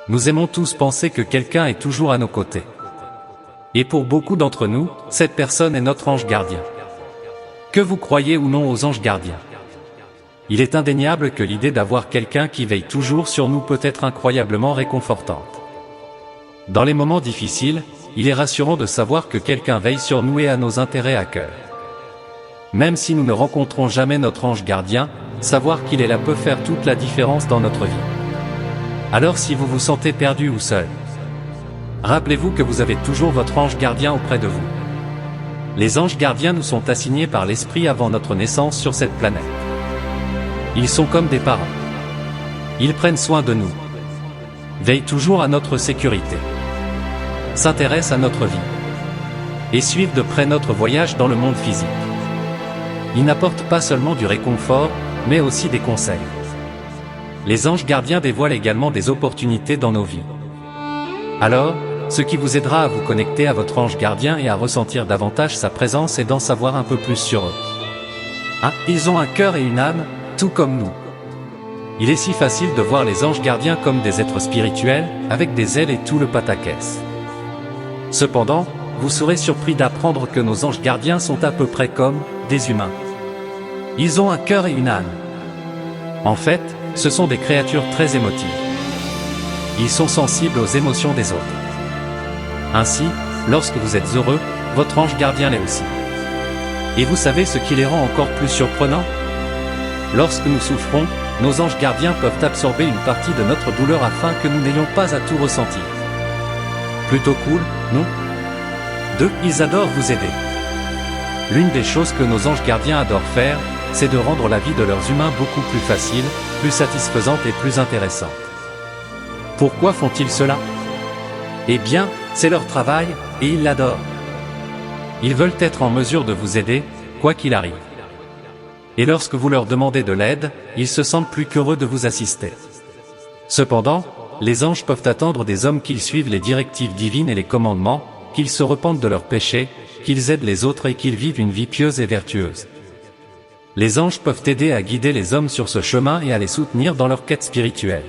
Nous aimons tous penser que quelqu'un est toujours à nos côtés. Et pour beaucoup d'entre nous, cette personne est notre ange gardien. Que vous croyez ou non aux anges gardiens, il est indéniable que l'idée d'avoir quelqu'un qui veille toujours sur nous peut être incroyablement réconfortante. Dans les moments difficiles, il est rassurant de savoir que quelqu'un veille sur nous et a nos intérêts à cœur. Même si nous ne rencontrons jamais notre ange gardien, savoir qu'il est là peut faire toute la différence dans notre vie. Alors si vous vous sentez perdu ou seul, rappelez-vous que vous avez toujours votre ange gardien auprès de vous. Les anges gardiens nous sont assignés par l'Esprit avant notre naissance sur cette planète. Ils sont comme des parents. Ils prennent soin de nous, veillent toujours à notre sécurité, s'intéressent à notre vie et suivent de près notre voyage dans le monde physique. Ils n'apportent pas seulement du réconfort, mais aussi des conseils. Les anges gardiens dévoilent également des opportunités dans nos vies. Alors, ce qui vous aidera à vous connecter à votre ange gardien et à ressentir davantage sa présence est d'en savoir un peu plus sur eux. Ils ont un cœur et une âme, tout comme nous. Il est si facile de voir les anges gardiens comme des êtres spirituels, avec des ailes et tout le pataquès. Cependant, vous serez surpris d'apprendre que nos anges gardiens sont à peu près comme des humains. Ils ont un cœur et une âme. En fait, ce sont des créatures très émotives. Ils sont sensibles aux émotions des autres. Ainsi, lorsque vous êtes heureux, votre ange gardien l'est aussi. Et vous savez ce qui les rend encore plus surprenants? Lorsque nous souffrons, nos anges gardiens peuvent absorber une partie de notre douleur afin que nous n'ayons pas à tout ressentir. Plutôt cool, non? 2. Ils adorent vous aider. L'une des choses que nos anges gardiens adorent faire, c'est de rendre la vie de leurs humains beaucoup plus facile, plus satisfaisante et plus intéressante. Pourquoi font-ils cela? Eh bien, c'est leur travail, et ils l'adorent. Ils veulent être en mesure de vous aider, quoi qu'il arrive. Et lorsque vous leur demandez de l'aide, ils se sentent plus qu'heureux de vous assister. Cependant, les anges peuvent attendre des hommes qu'ils suivent les directives divines et les commandements, qu'ils se repentent de leurs péchés, qu'ils aident les autres et qu'ils vivent une vie pieuse et vertueuse. Les anges peuvent aider à guider les hommes sur ce chemin et à les soutenir dans leur quête spirituelle.